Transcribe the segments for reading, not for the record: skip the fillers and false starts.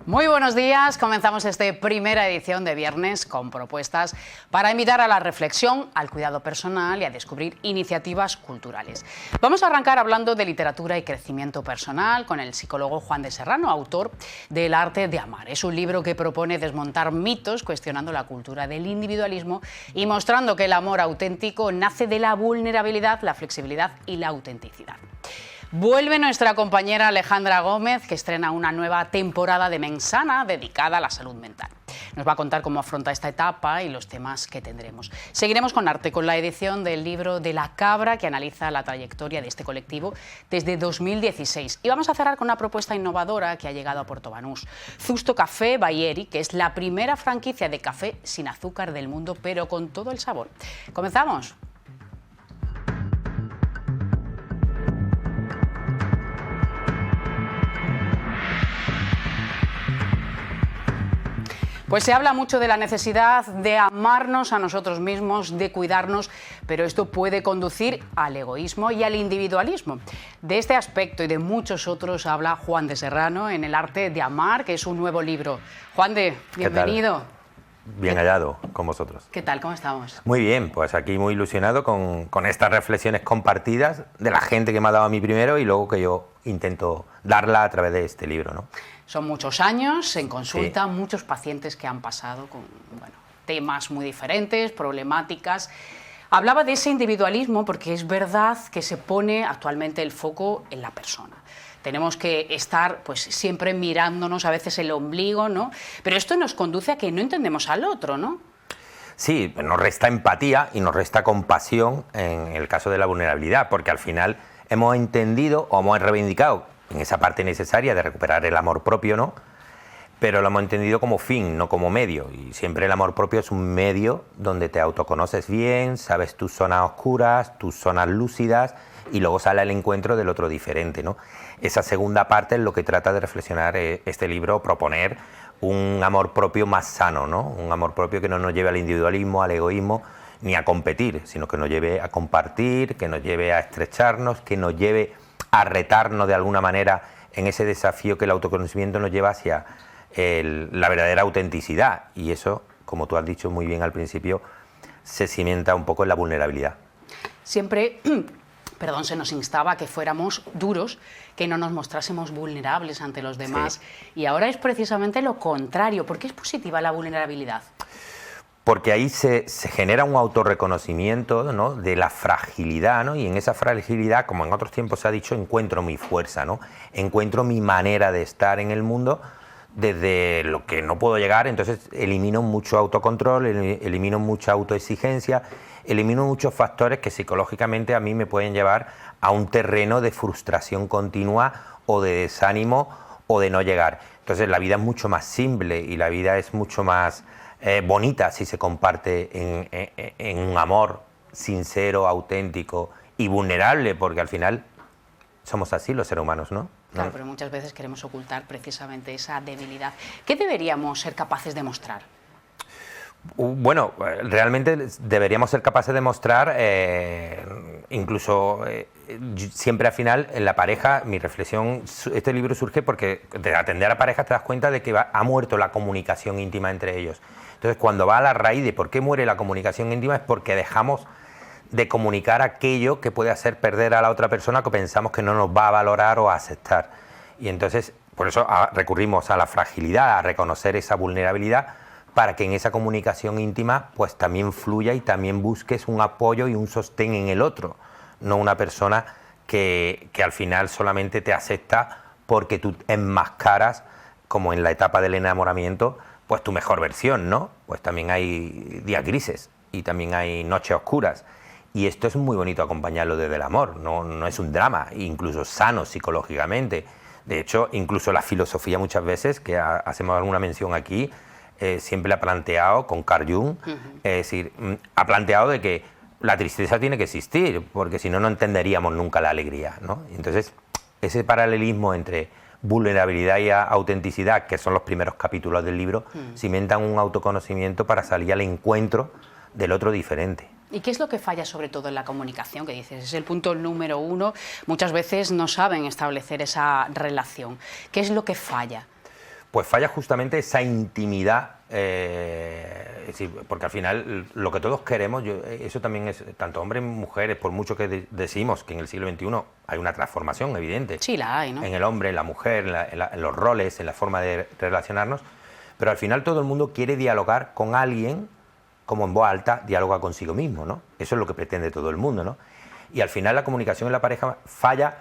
Muy buenos días, comenzamos esta primera edición de viernes con propuestas para invitar a la reflexión, al cuidado personal y a descubrir iniciativas culturales. Vamos a arrancar hablando de literatura y crecimiento personal con el psicólogo Juan de Serrano, autor del Arte de Amar. Es un libro que propone desmontar mitos, cuestionando la cultura del individualismo y mostrando que el amor auténtico nace de la vulnerabilidad, la flexibilidad y la autenticidad. Vuelve nuestra compañera Alejandra Gómez, que estrena una nueva temporada de Mensana dedicada a la salud mental. Nos va a contar cómo afronta esta etapa y los temas que tendremos. Seguiremos con arte, con la edición del libro de La Cabra, que analiza la trayectoria de este colectivo desde 2016. Y vamos a cerrar con una propuesta innovadora que ha llegado a Puerto Banús. Zusto Café Bayeri, que es la primera franquicia de café sin azúcar del mundo, pero con todo el sabor. ¿Comenzamos? Pues se habla mucho de la necesidad de amarnos a nosotros mismos, de cuidarnos, pero esto puede conducir al egoísmo y al individualismo. De este aspecto y de muchos otros habla Juan de Serrano en El Arte de Amar, que es un nuevo libro. Juan de, bienvenido. Bien hallado con vosotros. ¿Qué tal? ¿Cómo estamos? Muy bien, pues aquí muy ilusionado con estas reflexiones compartidas de la gente que me ha dado a mí primero y luego que yo intento darla a través de este libro, ¿no? Son muchos años en consulta, Sí. Muchos pacientes que han pasado con temas muy diferentes, problemáticas. Hablaba de ese individualismo porque es verdad que se pone actualmente el foco en la persona. Tenemos que estar pues siempre mirándonos a veces el ombligo, ¿no? Pero esto nos conduce a que no entendemos al otro, ¿no? Sí, nos resta empatía y nos resta compasión en el caso de la vulnerabilidad, porque al final hemos entendido o hemos reivindicado en esa parte necesaria de recuperar el amor propio, ¿no? Pero lo hemos entendido como fin, no como medio. Y siempre el amor propio es un medio donde te autoconoces bien, sabes tus zonas oscuras, tus zonas lúcidas y luego sale al encuentro del otro diferente, ¿no? Esa segunda parte es lo que trata de reflexionar este libro, proponer un amor propio más sano, ¿no? Un amor propio que no nos lleve al individualismo, al egoísmo, ni a competir, sino que nos lleve a compartir, que nos lleve a estrecharnos, que nos lleve a retarnos de alguna manera en ese desafío que el autoconocimiento nos lleva hacia la verdadera autenticidad. Y eso, como tú has dicho muy bien al principio, se cimienta un poco en la vulnerabilidad. Siempre, se nos instaba a que fuéramos duros, que no nos mostrásemos vulnerables ante los demás. Sí. Y ahora es precisamente lo contrario. ¿Por qué es positiva la vulnerabilidad? Porque ahí se genera un autorreconocimiento, ¿no?, de la fragilidad, ¿no? Y en esa fragilidad, como en otros tiempos se ha dicho, encuentro mi fuerza, ¿no? Encuentro mi manera de estar en el mundo desde lo que no puedo llegar, entonces elimino mucho autocontrol, elimino mucha autoexigencia, elimino muchos factores que psicológicamente a mí me pueden llevar a un terreno de frustración continua o de desánimo o de no llegar. Entonces la vida es mucho más simple y la vida es mucho más bonita si se comparte en un amor sincero, auténtico y vulnerable, porque al final somos así los seres humanos, ¿no? Claro, pero muchas veces queremos ocultar precisamente esa debilidad. ¿Qué deberíamos ser capaces de mostrar? Bueno, realmente deberíamos ser capaces de mostrar, incluso siempre al final en la pareja, mi reflexión, este libro surge porque de atender a parejas te das cuenta de que ha muerto la comunicación íntima entre ellos. Entonces, cuando va a la raíz de por qué muere la comunicación íntima es porque dejamos de comunicar aquello que puede hacer perder a la otra persona que pensamos que no nos va a valorar o a aceptar. Y entonces, por eso recurrimos a la fragilidad, a reconocer esa vulnerabilidad, para que en esa comunicación íntima pues también fluya y también busques un apoyo y un sostén en el otro, no una persona que al final solamente te acepta porque tú enmascaras, como en la etapa del enamoramiento, pues tu mejor versión, ¿no? Pues también hay días grises y también hay noches oscuras. Y esto es muy bonito acompañarlo desde el amor, no es un drama, incluso sano psicológicamente. De hecho, incluso la filosofía muchas veces, que hacemos alguna mención aquí, siempre ha planteado, con Carl Jung, es decir, ha planteado de que la tristeza tiene que existir, porque si no, no entenderíamos nunca la alegría, ¿no? Entonces, ese paralelismo entre vulnerabilidad y autenticidad, que son los primeros capítulos del libro, cimentan un autoconocimiento para salir al encuentro del otro diferente. ¿Y qué es lo que falla sobre todo en la comunicación? Que dices, es el punto número uno. Muchas veces no saben establecer esa relación. ¿Qué es lo que falla? pues falla justamente esa intimidad, es decir, porque al final lo que todos queremos, eso también es, tanto hombres como mujeres, por mucho que decimos que en el siglo XXI hay una transformación evidente. Sí, la hay, ¿no? En el hombre, en la mujer, en los roles, en la forma de relacionarnos, pero al final todo el mundo quiere dialogar con alguien, como en voz alta dialoga consigo mismo, ¿no? Eso es lo que pretende todo el mundo, ¿no? Y al final la comunicación en la pareja falla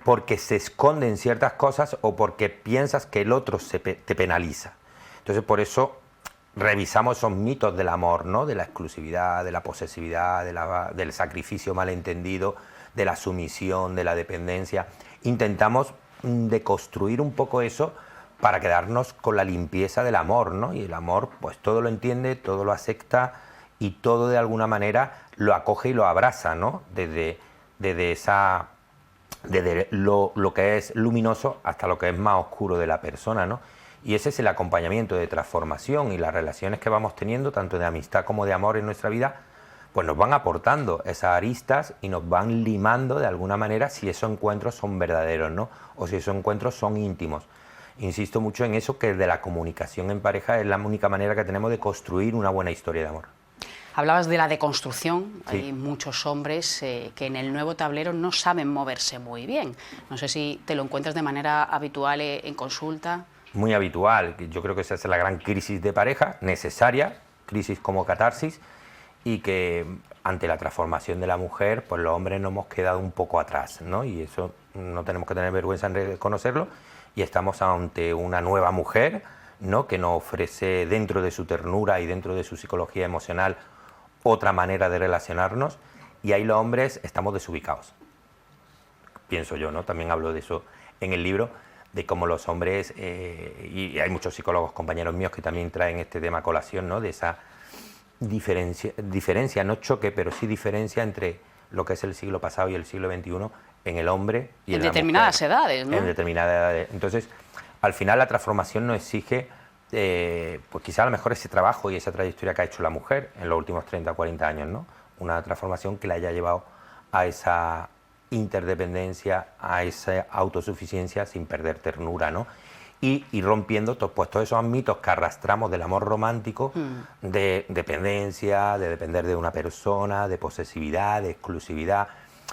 porque se esconden ciertas cosas o porque piensas que el otro te penaliza. Entonces, por eso revisamos esos mitos del amor, ¿no? De la exclusividad, de la posesividad, del sacrificio malentendido, de la sumisión, de la dependencia. Intentamos deconstruir un poco eso para quedarnos con la limpieza del amor, ¿no? Y el amor, pues todo lo entiende, todo lo acepta y todo de alguna manera lo acoge y lo abraza, ¿no? Desde lo que es luminoso hasta lo que es más oscuro de la persona, ¿no? Y ese es el acompañamiento de transformación, y las relaciones que vamos teniendo, tanto de amistad como de amor en nuestra vida, pues nos van aportando esas aristas y nos van limando de alguna manera si esos encuentros son verdaderos, ¿no? O si esos encuentros son íntimos. Insisto mucho en eso, que de la comunicación en pareja es la única manera que tenemos de construir una buena historia de amor. Hablabas de la deconstrucción. Sí. Hay muchos hombres que en el nuevo tablero no saben moverse muy bien. No sé si te lo encuentras de manera habitual en consulta. Muy habitual. Yo creo que esa es la gran crisis de pareja, necesaria, crisis como catarsis, y que ante la transformación de la mujer, pues los hombres nos hemos quedado un poco atrás, ¿no? Y eso no tenemos que tener vergüenza en reconocerlo, y estamos ante una nueva mujer, ¿no? Que nos ofrece dentro de su ternura y dentro de su psicología emocional otra manera de relacionarnos, y ahí los hombres estamos desubicados. Pienso yo, ¿no? También hablo de eso en el libro, de cómo los hombres, y hay muchos psicólogos, compañeros míos, que también traen este tema a colación, ¿no? De esa diferencia, no choque, pero sí diferencia entre lo que es el siglo pasado y el siglo XXI en el hombre y en la determinadas mujer, edades, ¿no? En determinadas edades. Entonces, al final la transformación nos exige, pues quizá a lo mejor ese trabajo y esa trayectoria que ha hecho la mujer en los últimos 30 o 40 años, ¿no? Una transformación que la haya llevado a esa interdependencia, a esa autosuficiencia sin perder ternura, ¿no? Y rompiendo pues, todos esos mitos que arrastramos del amor romántico, de dependencia, de depender de una persona, de posesividad, de exclusividad,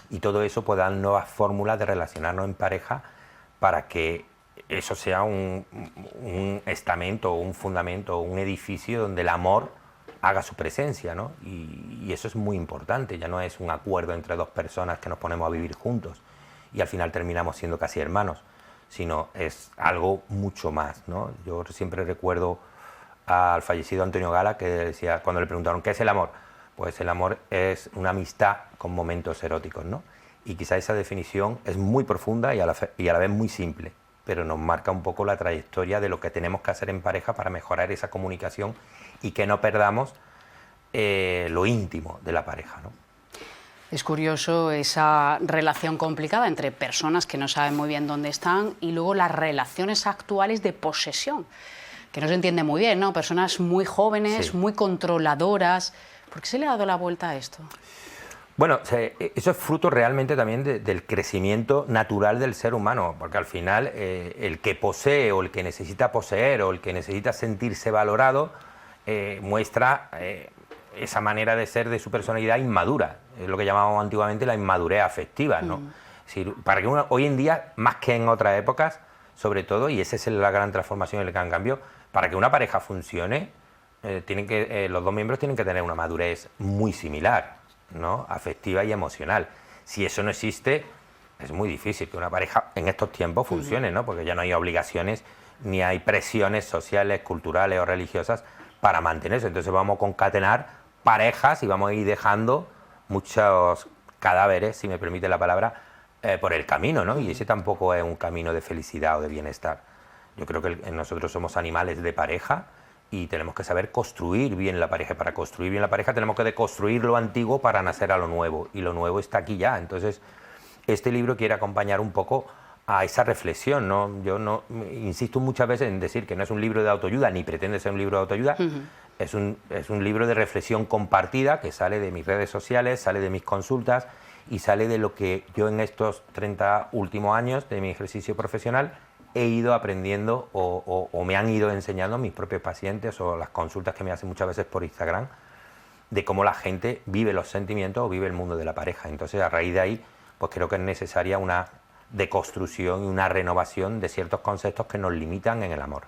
y todo eso pues dan nuevas fórmulas de relacionarnos en pareja para que eso sea un estamento, un fundamento, un edificio donde el amor haga su presencia, ¿no? Y eso es muy importante. Ya no es un acuerdo entre dos personas que nos ponemos a vivir juntos y al final terminamos siendo casi hermanos, sino es algo mucho más, ¿no? Yo siempre recuerdo al fallecido Antonio Gala, que decía, cuando le preguntaron ¿qué es el amor? Pues el amor es una amistad con momentos eróticos, ¿no? Y quizá esa definición es muy profunda y a la vez muy simple, pero nos marca un poco la trayectoria de lo que tenemos que hacer en pareja para mejorar esa comunicación y que no perdamos lo íntimo de la pareja, ¿no? Es curioso esa relación complicada entre personas que no saben muy bien dónde están y luego las relaciones actuales de posesión, que no se entiende muy bien, ¿no? Personas muy jóvenes, Sí. muy controladoras. ¿Por qué se le ha dado la vuelta a esto? Bueno, eso es fruto realmente también del crecimiento natural del ser humano, porque al final el que posee o el que necesita poseer o el que necesita sentirse valorado muestra esa manera de ser de su personalidad inmadura, es lo que llamábamos antiguamente la inmadurez afectiva, ¿no? Es decir, para que hoy en día, más que en otras épocas, sobre todo, y esa es la gran transformación y el gran cambio, para que una pareja funcione, los dos miembros tienen que tener una madurez muy similar, ¿no? Afectiva y emocional. Si eso no existe, es muy difícil que una pareja en estos tiempos funcione, ¿no? Porque ya no hay obligaciones ni hay presiones sociales, culturales o religiosas para mantenerse. Entonces vamos a concatenar parejas y vamos a ir dejando muchos cadáveres, si me permite la palabra, por el camino, ¿no? Y ese tampoco es un camino de felicidad o de bienestar. Yo creo que nosotros somos animales de pareja y tenemos que saber construir bien la pareja. Para construir bien la pareja tenemos que deconstruir lo antiguo para nacer a lo nuevo, y lo nuevo está aquí ya. Entonces, este libro quiere acompañar un poco a esa reflexión, ¿no? Yo no insisto muchas veces en decir que no es un libro de autoayuda, ni pretende ser un libro de autoayuda. Es un libro de reflexión compartida que sale de mis redes sociales, sale de mis consultas y sale de lo que yo en estos 30 últimos años de mi ejercicio profesional he ido aprendiendo o me han ido enseñando mis propios pacientes o las consultas que me hacen muchas veces por Instagram, de cómo la gente vive los sentimientos o vive el mundo de la pareja. Entonces, a raíz de ahí, pues creo que es necesaria una deconstrucción y una renovación de ciertos conceptos que nos limitan en el amor.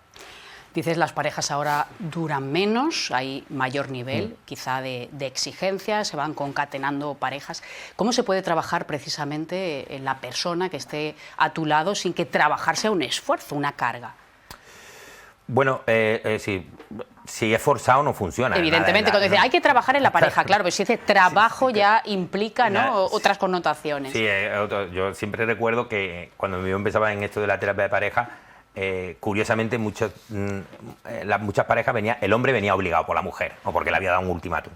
Dices, las parejas ahora duran menos, hay mayor nivel quizá de exigencia, se van concatenando parejas. ¿Cómo se puede trabajar precisamente en la persona que esté a tu lado sin que trabajar sea un esfuerzo, una carga? Bueno, si es forzado no funciona. Evidentemente, cuando dice hay que trabajar en la pareja, claro, pero si ese trabajo ya implica, ¿no?, otras connotaciones. Sí, yo siempre recuerdo que cuando yo empezaba en esto de la terapia de pareja, curiosamente muchas parejas el hombre venía obligado por la mujer o porque le había dado un ultimátum.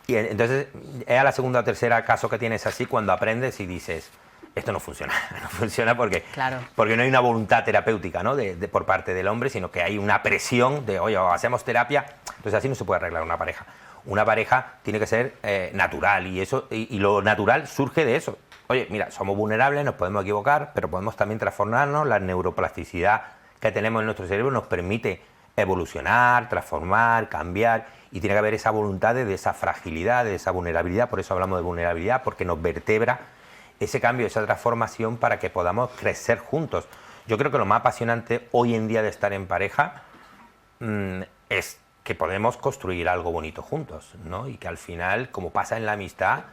Y entonces es a la segunda o tercera caso que tienes así cuando aprendes y dices, esto no funciona, no funciona porque no hay una voluntad terapéutica, ¿no?, por parte del hombre, sino que hay una presión de, oye, hacemos terapia. Entonces así no se puede arreglar una pareja. Una pareja tiene que ser natural y lo natural surge de eso. Oye, mira, somos vulnerables, nos podemos equivocar, pero podemos también transformarnos. La neuroplasticidad que tenemos en nuestro cerebro nos permite evolucionar, transformar, cambiar, y tiene que haber esa voluntad de esa fragilidad, de esa vulnerabilidad. Por eso hablamos de vulnerabilidad, porque nos vertebra ese cambio, esa transformación para que podamos crecer juntos. Yo creo que lo más apasionante hoy en día de estar en pareja es que podemos construir algo bonito juntos, ¿no? Y que al final, como pasa en la amistad,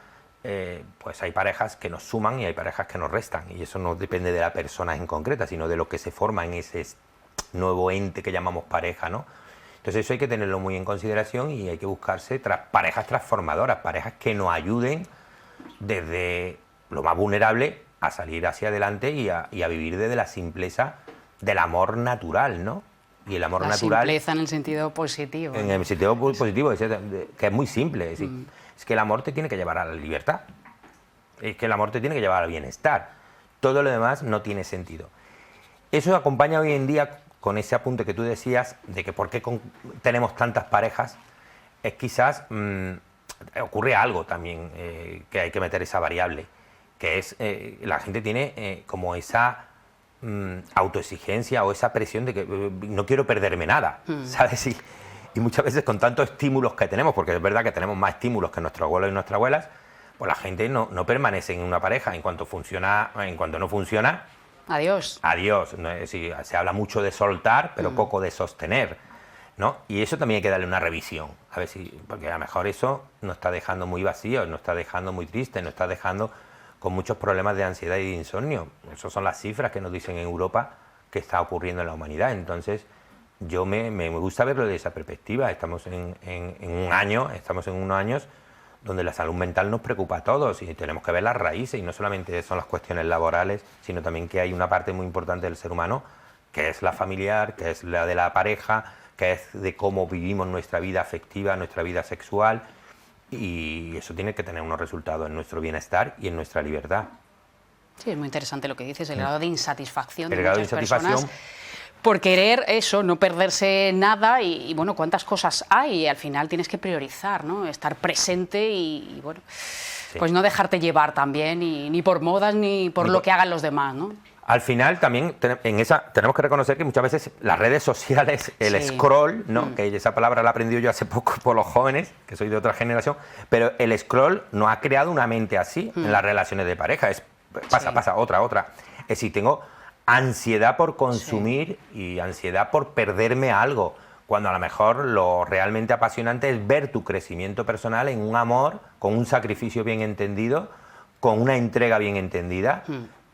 pues hay parejas que nos suman y hay parejas que nos restan, y eso no depende de la persona en concreta, sino de lo que se forma en ese nuevo ente que llamamos pareja, ¿no? Entonces eso hay que tenerlo muy en consideración y hay que buscarse parejas transformadoras, parejas que nos ayuden desde lo más vulnerable a salir hacia adelante y a vivir desde la simpleza del amor natural, ¿no? Y el amor natural... La simpleza en el sentido positivo. En el sentido positivo, que es muy simple. Es decir, es que el amor te tiene que llevar a la libertad. Es que el amor te tiene que llevar al bienestar. Todo lo demás no tiene sentido. Eso acompaña hoy en día con ese apunte que tú decías de que por qué tenemos tantas parejas. Es quizás ocurre algo también que hay que meter esa variable, que es la gente tiene como esa autoexigencia o esa presión de que no quiero perderme nada, ¿sabes? Y muchas veces con tantos estímulos que tenemos, porque es verdad que tenemos más estímulos que nuestros abuelos y nuestras abuelas, pues la gente no permanece en una pareja. En cuanto no funciona, adiós. Adiós. ¿No? Es decir, se habla mucho de soltar, pero poco de sostener, ¿no? Y eso también hay que darle una revisión, a ver porque a lo mejor eso nos está dejando muy vacíos, nos está dejando muy tristes, nos está dejando con muchos problemas de ansiedad y de insomnio. Esas son las cifras que nos dicen en Europa que está ocurriendo en la humanidad. Entonces, yo me gusta verlo desde esa perspectiva. Estamos en unos años donde la salud mental nos preocupa a todos y tenemos que ver las raíces, y no solamente son las cuestiones laborales, sino también que hay una parte muy importante del ser humano, que es la familiar, que es la de la pareja, que es de cómo vivimos nuestra vida afectiva, nuestra vida sexual, y eso tiene que tener unos resultados en nuestro bienestar y en nuestra libertad. Sí, es muy interesante lo que dices, el grado de insatisfacción de muchas personas por querer eso, no perderse nada, y bueno, cuántas cosas hay, y al final tienes que priorizar, ¿no? Estar presente y bueno, pues no dejarte llevar también, ni por modas ni por lo que hagan los demás, ¿no? Al final también tenemos que reconocer que muchas veces las redes sociales, el scroll, ¿no? Que esa palabra la he aprendido yo hace poco por los jóvenes, que soy de otra generación, pero el scroll nos ha creado una mente así en las relaciones de pareja. Pasa, otra. Es decir, tengo ansiedad por consumir y ansiedad por perderme algo, cuando a lo mejor lo realmente apasionante es ver tu crecimiento personal en un amor, con un sacrificio bien entendido, con una entrega bien entendida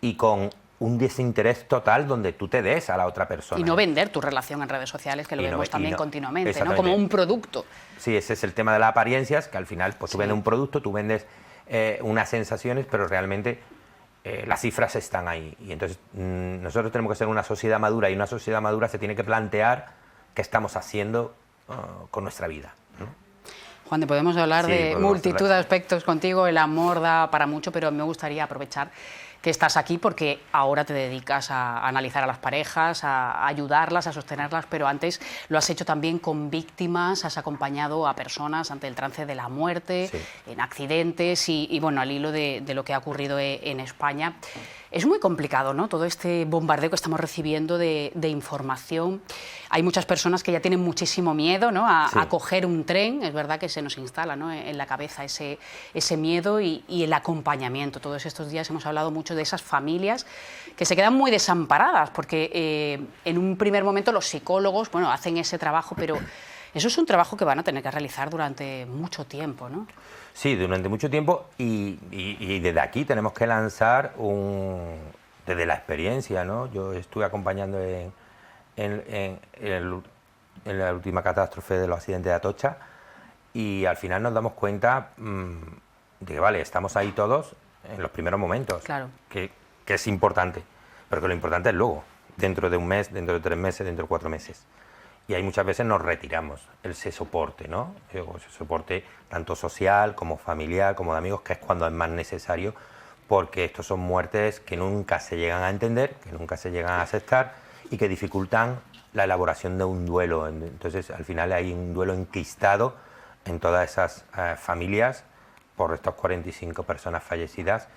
y con un desinterés total donde tú te des a la otra persona. Y no vender tu relación en redes sociales, que lo vemos también continuamente, ¿no? Como un producto. Sí, ese es el tema de las apariencias, que al final pues, tú vendes un producto, tú vendes unas sensaciones, pero realmente las cifras están ahí. Y entonces nosotros tenemos que ser una sociedad madura, y una sociedad madura se tiene que plantear qué estamos haciendo con nuestra vida, ¿no? Juan, podemos hablar de multitud de aspectos contigo, el amor da para mucho, pero me gustaría aprovechar que estás aquí porque ahora te dedicas a analizar a las parejas, a ayudarlas, a sostenerlas, pero antes lo has hecho también con víctimas, has acompañado a personas ante el trance de la muerte, en accidentes y bueno, al hilo de lo que ha ocurrido en España. Es muy complicado, ¿no? Todo este bombardeo que estamos recibiendo de información. Hay muchas personas que ya tienen muchísimo miedo, ¿no? a coger un tren. Es verdad que se nos instala, ¿no?, en la cabeza ese miedo y el acompañamiento. Todos estos días hemos hablado mucho de esas familias que se quedan muy desamparadas porque en un primer momento los psicólogos, bueno, hacen ese trabajo, pero eso es un trabajo que van a tener que realizar durante mucho tiempo, ¿no? Sí, durante mucho tiempo y desde aquí tenemos que lanzar desde la experiencia, ¿no? Yo estuve acompañando en la última catástrofe de los accidentes de Atocha y al final nos damos cuenta de que, vale, estamos ahí todos en los primeros momentos, claro, que es importante, pero que lo importante es luego, dentro de un mes, dentro de 3 meses, dentro de 4 meses. Y ahí muchas veces nos retiramos ese soporte, ¿no? Ese soporte tanto social como familiar, como de amigos, que es cuando es más necesario, porque estos son muertes que nunca se llegan a entender, que nunca se llegan a aceptar y que dificultan la elaboración de un duelo. Entonces, al final hay un duelo enquistado en todas esas familias por estas 45 personas fallecidas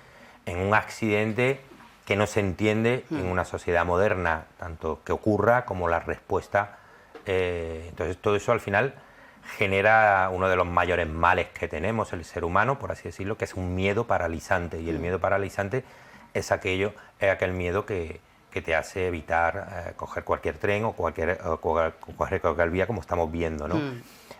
en un accidente que no se entiende en una sociedad moderna, tanto que ocurra como la respuesta. Entonces todo eso al final genera uno de los mayores males que tenemos el ser humano, por así decirlo, que es un miedo paralizante, y el miedo paralizante es aquel miedo que te hace evitar coger cualquier tren o coger cualquier vía, como estamos viendo, ¿no?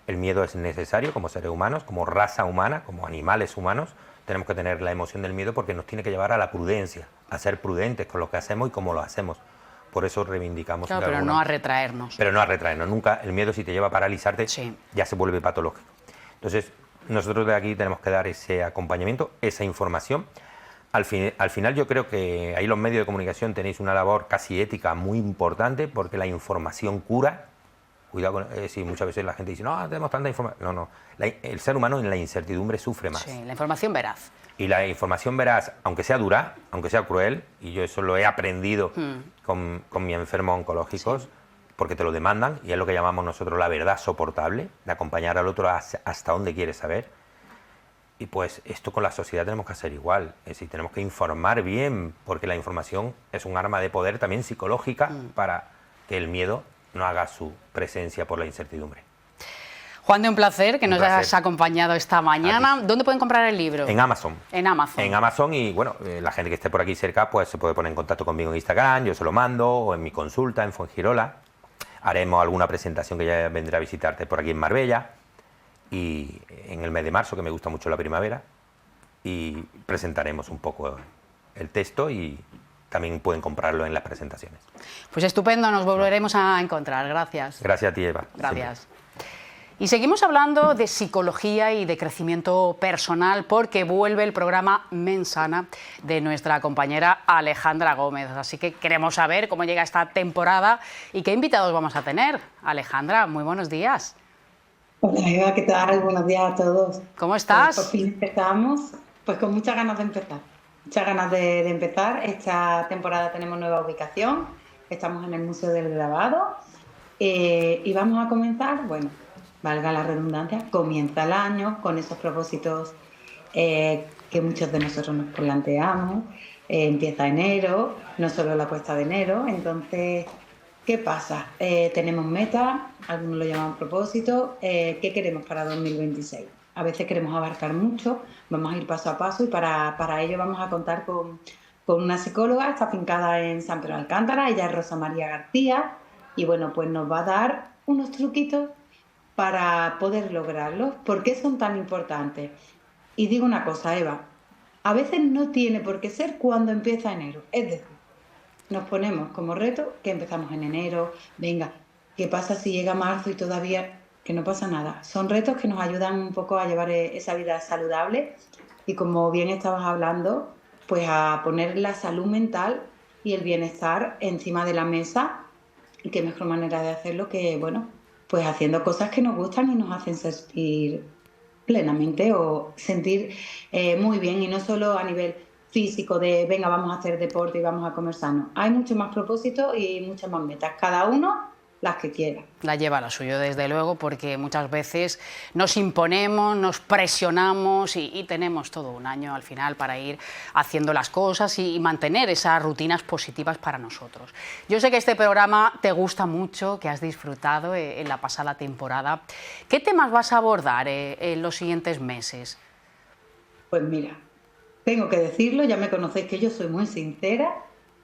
El miedo es necesario como seres humanos, como raza humana, como animales humanos. Tenemos que tener la emoción del miedo porque nos tiene que llevar a la prudencia, a ser prudentes con lo que hacemos y cómo lo hacemos. Por eso reivindicamos. Claro, pero no a retraernos. Pero no a retraernos. Nunca el miedo, si te lleva a paralizarte, sí, ya se vuelve patológico. Entonces, nosotros de aquí tenemos que dar ese acompañamiento, esa información. Al final yo creo que ahí los medios de comunicación tenéis una labor casi ética muy importante, porque la información cura. Cuidado con si muchas veces la gente dice, no, tenemos tanta información. No. El ser humano en la incertidumbre sufre más. Sí, la información veraz. Y la información veraz, aunque sea dura, aunque sea cruel, y yo eso lo he aprendido con mis enfermos oncológicos, sí, porque te lo demandan, y es lo que llamamos nosotros la verdad soportable, de acompañar al otro hasta donde quiere saber. Y pues esto con la sociedad tenemos que hacer igual, es decir, tenemos que informar bien, porque la información es un arma de poder también psicológica para que el miedo no haga su presencia por la incertidumbre. Juan, de un placer que nos hayas acompañado esta mañana. ¿Dónde pueden comprar el libro? En Amazon. En Amazon. En Amazon, y bueno, la gente que esté por aquí cerca pues se puede poner en contacto conmigo en Instagram, yo se lo mando, o en mi consulta en Fuengirola. Haremos alguna presentación que ya vendrá a visitarte por aquí en Marbella, y en el mes de marzo, que me gusta mucho la primavera, y presentaremos un poco el texto y también pueden comprarlo en las presentaciones. Pues estupendo, nos volveremos a encontrar. Gracias. Gracias a ti, Eva. Gracias. Siempre. Y seguimos hablando de psicología y de crecimiento personal, porque vuelve el programa Mensana de nuestra compañera Alejandra Gómez. Así que queremos saber cómo llega esta temporada y qué invitados vamos a tener. Alejandra, muy buenos días. Hola Eva, ¿qué tal? Buenos días a todos. ¿Cómo estás? Pues por fin empezamos, pues con muchas ganas de empezar. Muchas ganas de empezar. Esta temporada tenemos nueva ubicación, estamos en el Museo del Grabado y vamos a comenzar, bueno, valga la redundancia, comienza el año con esos propósitos que muchos de nosotros nos planteamos. Empieza enero, no solo la cuesta de enero, entonces, ¿qué pasa? Tenemos metas, algunos lo llaman propósitos. ¿Qué queremos para 2026? A veces queremos abarcar mucho, vamos a ir paso a paso y para ello vamos a contar con una psicóloga, está afincada en San Pedro de Alcántara, ella es Rosa María García, y bueno, pues nos va a dar unos truquitos para poder lograrlos. ¿Por qué son tan importantes? Y digo una cosa, Eva, a veces no tiene por qué ser cuando empieza enero, es decir, nos ponemos como reto que empezamos en enero, venga, ¿qué pasa si llega marzo y todavía que no pasa nada? Son retos que nos ayudan un poco a llevar esa vida saludable y, como bien estabas hablando, pues a poner la salud mental y el bienestar encima de la mesa, y qué mejor manera de hacerlo que, bueno, pues haciendo cosas que nos gustan y nos hacen sentir plenamente o sentir muy bien, y no solo a nivel físico de venga, vamos a hacer deporte y vamos a comer sano. Hay muchos más propósitos y muchas más metas. Cada uno las que quiera. La lleva lo suyo, desde luego, porque muchas veces nos imponemos, nos presionamos y tenemos todo un año al final para ir haciendo las cosas y mantener esas rutinas positivas para nosotros. Yo sé que este programa te gusta mucho, que has disfrutado en la pasada temporada. ¿Qué temas vas a abordar en los siguientes meses? Pues mira, tengo que decirlo, ya me conocéis que yo soy muy sincera.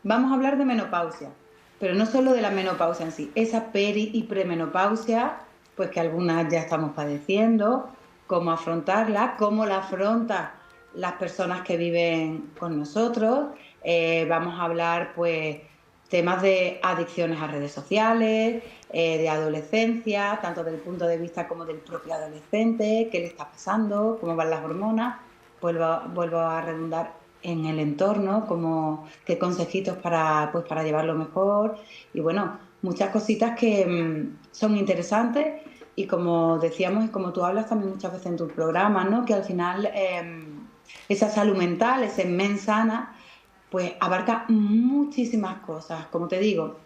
Vamos a hablar de menopausia. Pero no solo de la menopausia en sí, esa peri y premenopausia, pues que algunas ya estamos padeciendo, cómo afrontarla, cómo la afrontan las personas que viven con nosotros. Vamos a hablar, pues, temas de adicciones a redes sociales, de adolescencia, tanto desde el punto de vista como del propio adolescente, qué le está pasando, cómo van las hormonas. Vuelvo a redundar en el entorno, como qué consejitos para llevarlo mejor y bueno, muchas cositas que son interesantes y como decíamos y como tú hablas también muchas veces en tu programa, ¿no? Que al final esa salud mental, ese men sana, pues abarca muchísimas cosas. Como te digo,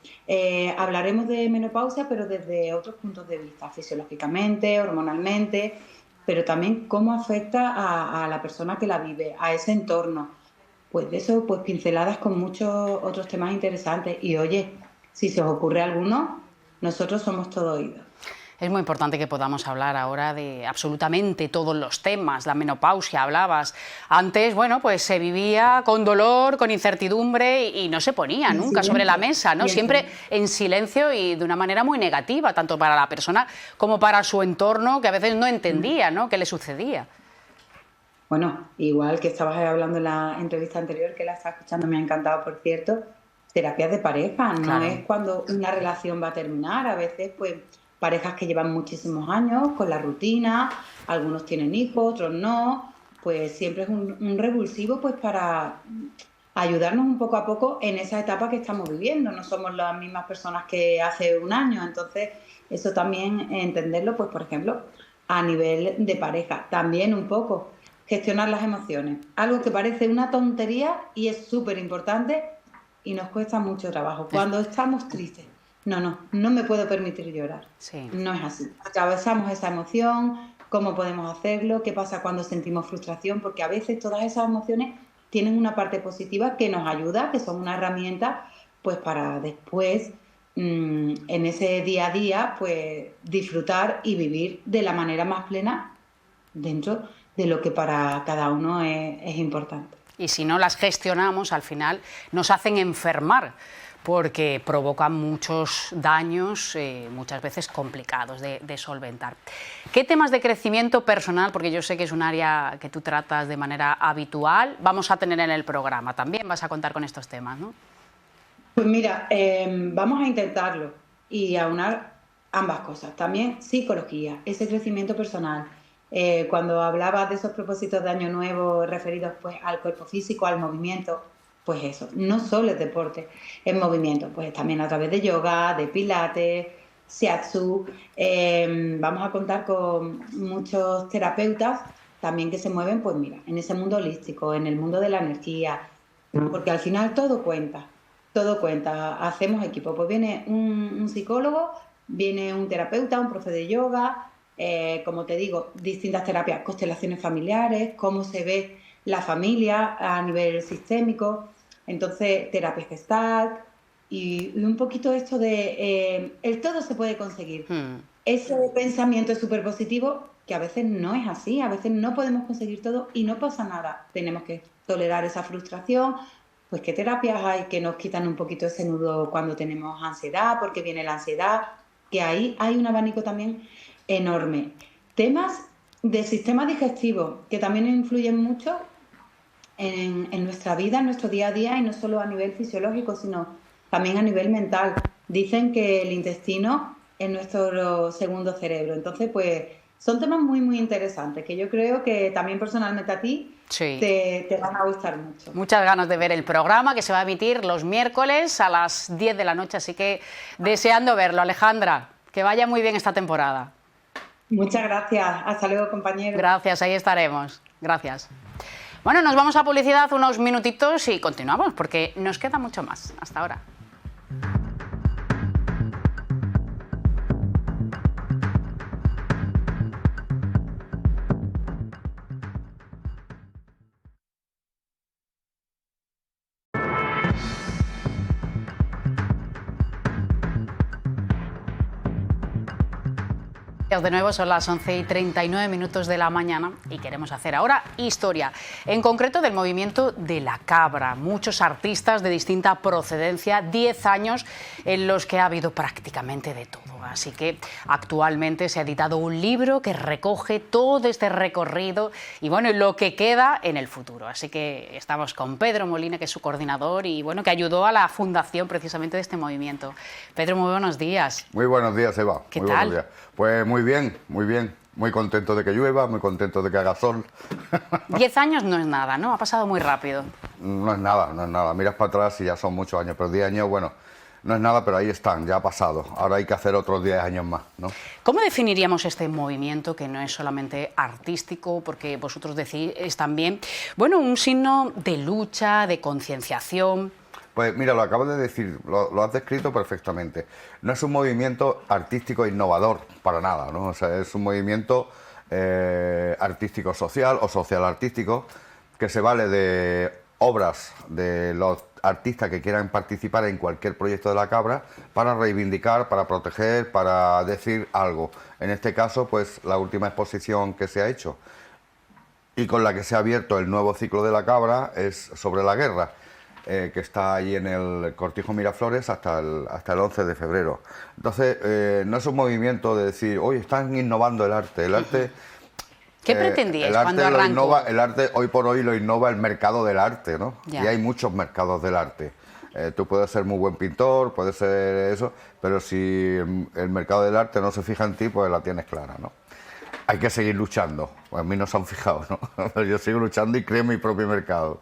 hablaremos de menopausia pero desde otros puntos de vista, fisiológicamente, hormonalmente, pero también cómo afecta a la persona que la vive, a ese entorno. Pues de eso, pues pinceladas con muchos otros temas interesantes. Y oye, si se os ocurre alguno, nosotros somos todo oídos. Es muy importante que podamos hablar ahora de absolutamente todos los temas. La menopausia, hablabas. Antes, bueno, pues se vivía con dolor, con incertidumbre y no se ponía nunca sobre la mesa, ¿no? Siempre en silencio y de una manera muy negativa, tanto para la persona como para su entorno, que a veces no entendía, ¿no?, qué le sucedía. Bueno, igual que estabas hablando en la entrevista anterior, que la estaba escuchando, me ha encantado, por cierto, terapias de pareja, no claro. Es cuando una relación va a terminar, a veces pues parejas que llevan muchísimos años con la rutina, algunos tienen hijos, otros no, pues siempre es un revulsivo pues para ayudarnos un poco a poco en esa etapa que estamos viviendo, no somos las mismas personas que hace un año, entonces eso también entenderlo, pues por ejemplo, a nivel de pareja, también un poco gestionar las emociones, algo que parece una tontería y es súper importante y nos cuesta mucho trabajo. Cuando estamos tristes, no me puedo permitir llorar. Sí. No es así. Atravesamos esa emoción, cómo podemos hacerlo, qué pasa cuando sentimos frustración, porque a veces todas esas emociones tienen una parte positiva que nos ayuda, que son una herramienta pues para después en ese día a día pues disfrutar y vivir de la manera más plena dentro de lo que para cada uno es importante. Y si no las gestionamos, al final nos hacen enfermar, porque provocan muchos daños, muchas veces complicados de solventar. ¿Qué temas de crecimiento personal, porque yo sé que es un área que tú tratas de manera habitual, vamos a tener en el programa? También vas a contar con estos temas, ¿no? Pues mira, vamos a intentarlo y aunar ambas cosas. También psicología, ese crecimiento personal. Cuando hablabas de esos propósitos de Año Nuevo referidos pues al cuerpo físico, al movimiento, pues eso, no solo es deporte, es movimiento, pues también a través de yoga, de pilates, shiatsu. Vamos a contar con muchos terapeutas también que se mueven, pues mira, en ese mundo holístico, en el mundo de la energía, porque al final todo cuenta, hacemos equipo, pues viene un psicólogo, viene un terapeuta, un profe de yoga, como te digo, distintas terapias, constelaciones familiares, cómo se ve la familia a nivel sistémico, entonces terapia Gestalt y un poquito esto de el todo se puede conseguir. Ese pensamiento es súper positivo que a veces no es así, a veces no podemos conseguir todo y no pasa nada, tenemos que tolerar esa frustración, pues qué terapias hay que nos quitan un poquito ese nudo cuando tenemos ansiedad, porque viene la ansiedad, que ahí hay un abanico también enorme. Temas de sistema digestivo que también influyen mucho en nuestra vida, en nuestro día a día y no solo a nivel fisiológico, sino también a nivel mental. Dicen que el intestino es nuestro segundo cerebro. Entonces, pues son temas muy, muy interesantes que yo creo que también personalmente a ti sí. te van a gustar mucho. Muchas ganas de ver el programa que se va a emitir los miércoles a las 10 de la noche, así que deseando verlo. Alejandra, que vaya muy bien esta temporada. Muchas gracias. Hasta luego, compañero. Gracias, ahí estaremos. Gracias. Bueno, nos vamos a publicidad unos minutitos y continuamos porque nos queda mucho más. Hasta ahora. De nuevo son las 11:39 de la mañana y queremos hacer ahora historia, en concreto del movimiento de la cabra. Muchos artistas de distinta procedencia, 10 años en los que ha habido prácticamente de todo. Así que actualmente se ha editado un libro que recoge todo este recorrido y bueno, lo que queda en el futuro. Así que estamos con Pedro Molina, que es su coordinador y bueno, que ayudó a la fundación precisamente de este movimiento. Pedro, muy buenos días. Muy buenos días, Eva. ¿Qué muy tal? Buenos días. Pues muy bien, muy bien. Muy contento de que llueva, muy contento de que haga sol. 10 años no es nada, ¿no? Ha pasado muy rápido. No es nada, no es nada. Miras para atrás y ya son muchos años, pero 10 años, bueno, no es nada, pero ahí están, ya ha pasado. Ahora hay que hacer otros 10 años más, ¿no? ¿Cómo definiríamos este movimiento que no es solamente artístico, porque vosotros decís es también, bueno, un signo de lucha, de concienciación? Pues mira, lo acabas de decir, lo has descrito perfectamente. No es un movimiento artístico innovador, para nada, ¿no? O sea, es un movimiento artístico social o social artístico que se vale de obras de los artistas que quieran participar en cualquier proyecto de la cabra para reivindicar, para proteger, para decir algo. En este caso, pues la última exposición que se ha hecho y con la que se ha abierto el nuevo ciclo de la cabra es sobre la guerra. Que está allí en el Cortijo Miraflores hasta el 11 de febrero. Entonces, no es un movimiento de decir, oye, están innovando el arte. El arte... ¿Qué pretendíais el arte cuando arrancó? el arte hoy por hoy lo innova el mercado del arte, ¿no? Ya. Y hay muchos mercados del arte. Tú puedes ser muy buen pintor, puedes ser eso, pero si el mercado del arte no se fija en ti, pues la tienes clara, ¿no? Hay que seguir luchando. Pues a mí no se han fijado, ¿no? Pero yo sigo luchando y creo en mi propio mercado.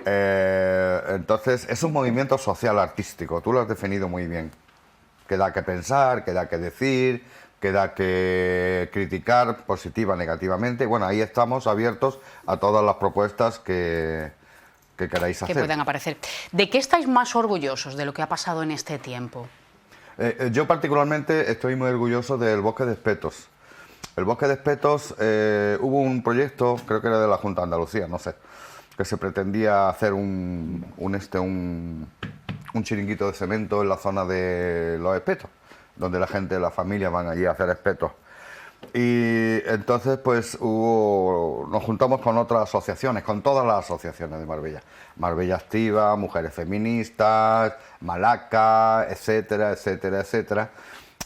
Entonces, es un movimiento social artístico, tú lo has definido muy bien. Que da que pensar, que da que decir, que da que criticar positiva, negativamente. Bueno, ahí estamos abiertos a todas las propuestas que queráis hacer. Que puedan aparecer. ¿De qué estáis más orgullosos de lo que ha pasado en este tiempo? Yo particularmente estoy muy orgulloso del Bosque de Espetos. El Bosque de Espetos, hubo un proyecto, creo que era de la Junta de Andalucía, no sé, que se pretendía hacer un chiringuito de cemento en la zona de los espetos, donde la gente, la familia van allí a hacer espetos. Y entonces pues nos juntamos con otras asociaciones, con todas las asociaciones de Marbella. Marbella Activa, Mujeres Feministas, Malaca, etcétera, etcétera, etcétera.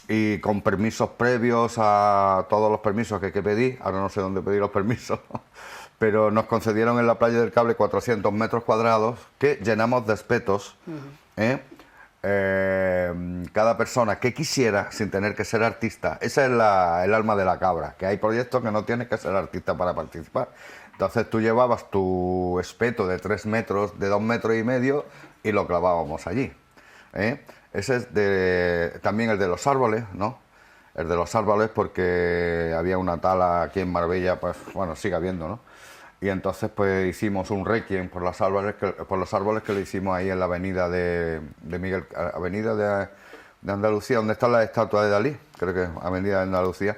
Y con permisos previos a todos los permisos que hay que pedir, ahora no sé dónde pedir los permisos, pero nos concedieron en la playa del Cable 400 metros cuadrados que llenamos de espetos. Cada persona que quisiera, sin tener que ser artista. Esa es el alma de la cabra, que hay proyectos que no tienes que ser artista para participar. Entonces tú llevabas tu espeto de 3 metros, de 2 metros y medio y lo clavábamos allí. Ese es también el de los árboles, ¿no? El de los árboles porque había una tala aquí en Marbella, pues bueno, sigue habiendo, ¿no? Y entonces pues hicimos un requiem por los árboles que le hicimos ahí en la avenida de Miguel, avenida de Andalucía, donde está la estatua de Dalí, creo que es avenida de Andalucía.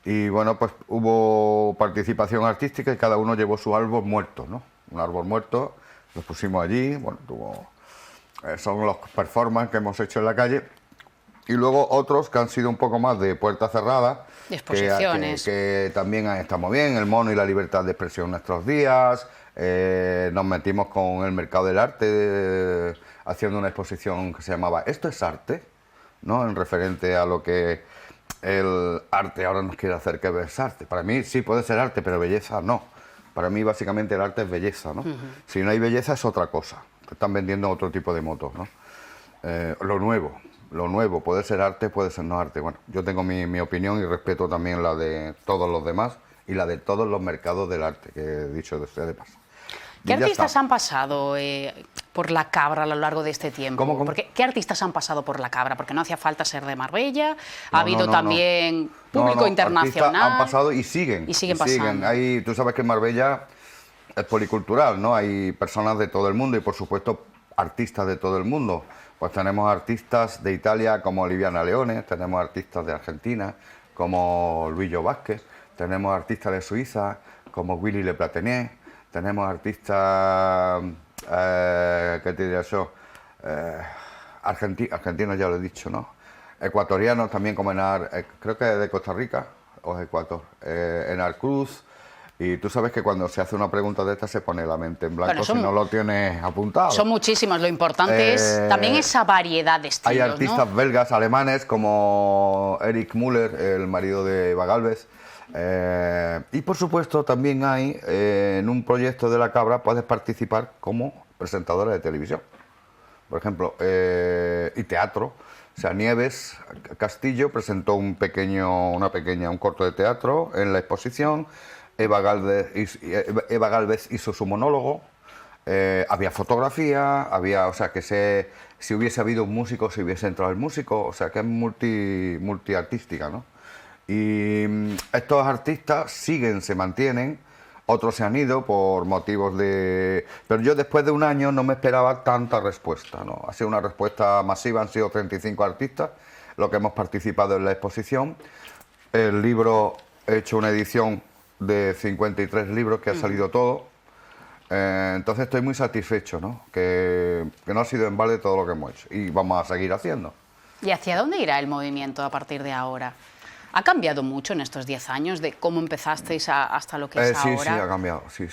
Y bueno, pues hubo participación artística y cada uno llevó su árbol muerto, ¿no? Un árbol muerto, lo pusimos allí, bueno, son los performances que hemos hecho en la calle. Y luego otros que han sido un poco más de puerta cerrada, de exposiciones. Que también estamos bien, el mono y la libertad de expresión nuestros días. Nos metimos con el mercado del arte haciendo una exposición que se llamaba ¿Esto es arte?, ¿no? En referente a lo que el arte ahora nos quiere hacer que es arte. Para mí sí puede ser arte, pero belleza no. Para mí básicamente el arte es belleza, ¿no? Si no hay belleza es otra cosa. Están vendiendo otro tipo de motos, ¿no? Lo nuevo, puede ser arte, puede ser no arte. Bueno, yo tengo mi opinión y respeto también la de todos los demás y la de todos los mercados del arte, que he dicho de paso. ¿Qué artistas han pasado por la cabra a lo largo de este tiempo? ¿Cómo? Porque, ¿qué artistas han pasado por la cabra? Porque no hacía falta ser de Marbella, ha habido también público internacional. Han pasado y siguen. Y siguen pasando. Tú sabes que en Marbella es policultural, ¿no? Hay personas de todo el mundo y, por supuesto, artistas de todo el mundo. Pues tenemos artistas de Italia como Oliviana Leone, tenemos artistas de Argentina como Luillo Vázquez, tenemos artistas de Suiza como Willy Le Platenier, tenemos artistas, ¿qué te diría yo? Argentinos ya lo he dicho, ¿no? Ecuatorianos también como creo que de Costa Rica, Ecuador, en Arcruz. Y tú sabes que cuando se hace una pregunta de esta se pone la mente en blanco, Bueno, si no lo tienes apuntado. Son muchísimos, lo importante es también esa variedad de estilos, Hay artistas ¿no? belgas, alemanes, como Eric Müller, el marido de Eva Gálvez. Y por supuesto también hay, en un proyecto de La Cabra, puedes participar como presentadora de televisión. Por ejemplo, y teatro. O sea, Nieves Castillo presentó un corto de teatro en la exposición. Eva Gálvez hizo su monólogo. Había fotografía, o sea, que si hubiese habido un músico, si hubiese entrado el músico. O sea, que es multiartística, ¿no? Y estos artistas se mantienen. Otros se han ido por motivos de... Pero yo después de un año no me esperaba tanta respuesta, ¿no? Ha sido una respuesta masiva, han sido 35 artistas los que hemos participado en la exposición. El libro, he hecho una edición de 53 libros que ha salido todo. Entonces estoy muy satisfecho, ¿no? Que no ha sido en balde todo lo que hemos hecho. Y vamos a seguir haciendo. ¿Y hacia dónde irá el movimiento a partir de ahora? ¿Ha cambiado mucho en estos 10 años de cómo empezasteis hasta lo que es sí, ahora? Sí, ha cambiado, sí.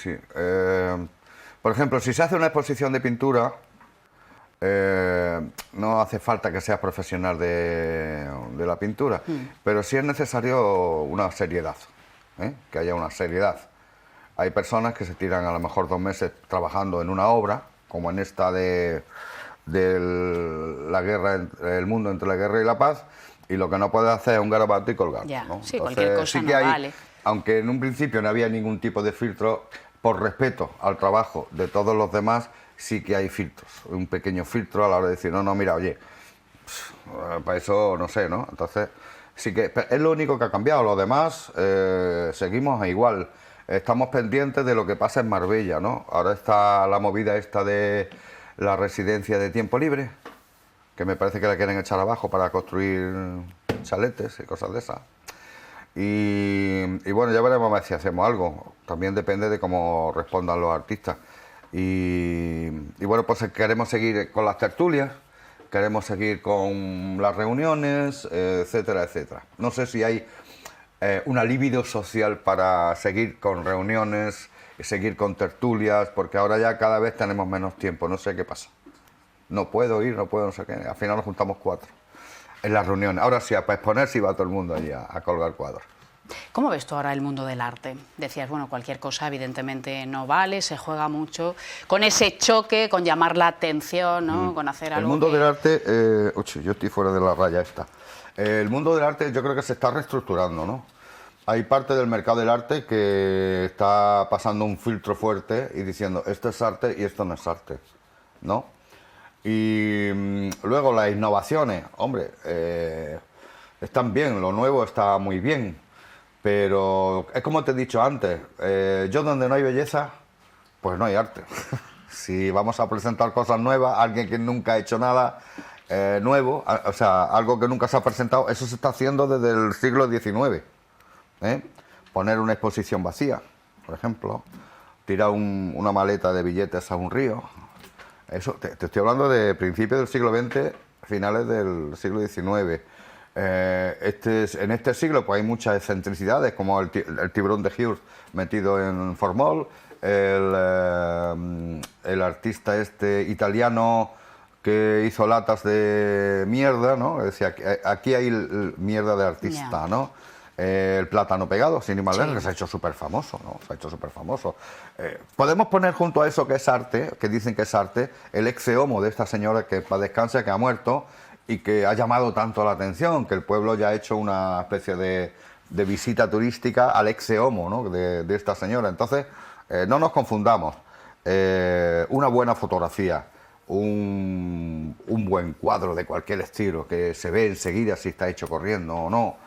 Por ejemplo, si se hace una exposición de pintura, no hace falta que seas profesional de la pintura, pero sí es necesario una seriedad, que haya una seriedad. Hay personas que se tiran a lo mejor 2 meses trabajando en una obra, como en esta de la guerra, el mundo entre la guerra y la paz, y lo que no puede hacer es un garabato y colgar, Ya, ¿no? sí, Entonces, cualquier cosa sí que no hay, vale. aunque en un principio no había ningún tipo de filtro, por respeto al trabajo de todos los demás, sí que hay filtros, un pequeño filtro a la hora de decir, no, mira, oye, para eso no sé, ¿no? Entonces, sí que es lo único que ha cambiado, lo demás seguimos igual. Estamos pendientes de lo que pasa en Marbella, ¿no? Ahora está la movida esta de la residencia de tiempo libre, que me parece que la quieren echar abajo para construir chaletes y cosas de esas. Y bueno, ya veremos a ver si hacemos algo. También depende de cómo respondan los artistas. Y bueno, pues queremos seguir con las tertulias, queremos seguir con las reuniones, etcétera, etcétera. No sé si hay una libido social para seguir con reuniones, seguir con tertulias, porque ahora ya cada vez tenemos menos tiempo, no sé qué pasa. No puedo ir, no sé qué. Al final nos juntamos 4 en las reuniones. Ahora sí, para exponer sí va todo el mundo allí a colgar cuadros. ¿Cómo ves tú ahora el mundo del arte? Decías, bueno, cualquier cosa evidentemente no vale, se juega mucho con ese choque, con llamar la atención, ¿no? Con hacer algo. El mundo del arte, yo estoy fuera de la raya esta. El mundo del arte yo creo que se está reestructurando, ¿no? Hay parte del mercado del arte que está pasando un filtro fuerte y diciendo esto es arte y esto no es arte, ¿no? Y luego las innovaciones, hombre, están bien, lo nuevo está muy bien, pero es como te he dicho antes, yo donde no hay belleza, pues no hay arte. Si vamos a presentar cosas nuevas, alguien que nunca ha hecho nada nuevo, o sea, algo que nunca se ha presentado, eso se está haciendo desde el siglo XIX. Poner una exposición vacía, por ejemplo, tirar una maleta de billetes a un río. Eso, te estoy hablando de principios del siglo XX, finales del siglo XIX. En este siglo pues hay muchas excentricidades, como el tiburón de Hughes metido en formol, el artista italiano que hizo latas de mierda, ¿no? Decía, aquí hay mierda de artista, ¿no? El plátano pegado, sin ir más lejos, que se ha hecho súper famoso, ¿no? Se ha hecho súper famoso. Podemos poner junto a eso que es arte, que dicen que es arte, el exe homo de esta señora que para descanse, que ha muerto y que ha llamado tanto la atención, que el pueblo ya ha hecho una especie de visita turística al exe homo, ¿no? de esta señora. Entonces, no nos confundamos. Una buena fotografía, un buen cuadro de cualquier estilo, que se ve enseguida si está hecho corriendo o no.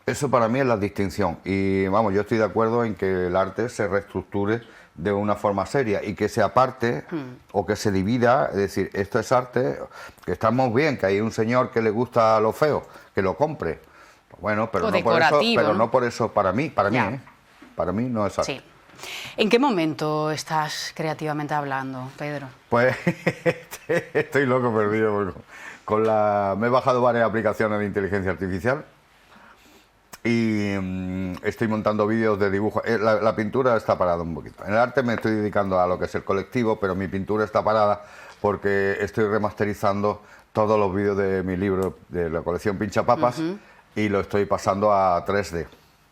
Eso para mí es la distinción y vamos, yo estoy de acuerdo en que el arte se reestructure de una forma seria y que se aparte o que se divida, es decir, esto es arte, que estamos bien, que hay un señor que le gusta lo feo, que lo compre, bueno, pero, no por eso, para mí, para mí no es arte. Sí. ¿En qué momento estás creativamente hablando, Pedro? Pues estoy loco perdido, porque Me he bajado varias aplicaciones de inteligencia artificial y estoy montando vídeos de dibujo. La pintura está parada un poquito. En el arte me estoy dedicando a lo que es el colectivo, pero mi pintura está parada porque estoy remasterizando todos los vídeos de mi libro, de la colección Pinchapapas, y lo estoy pasando a 3D,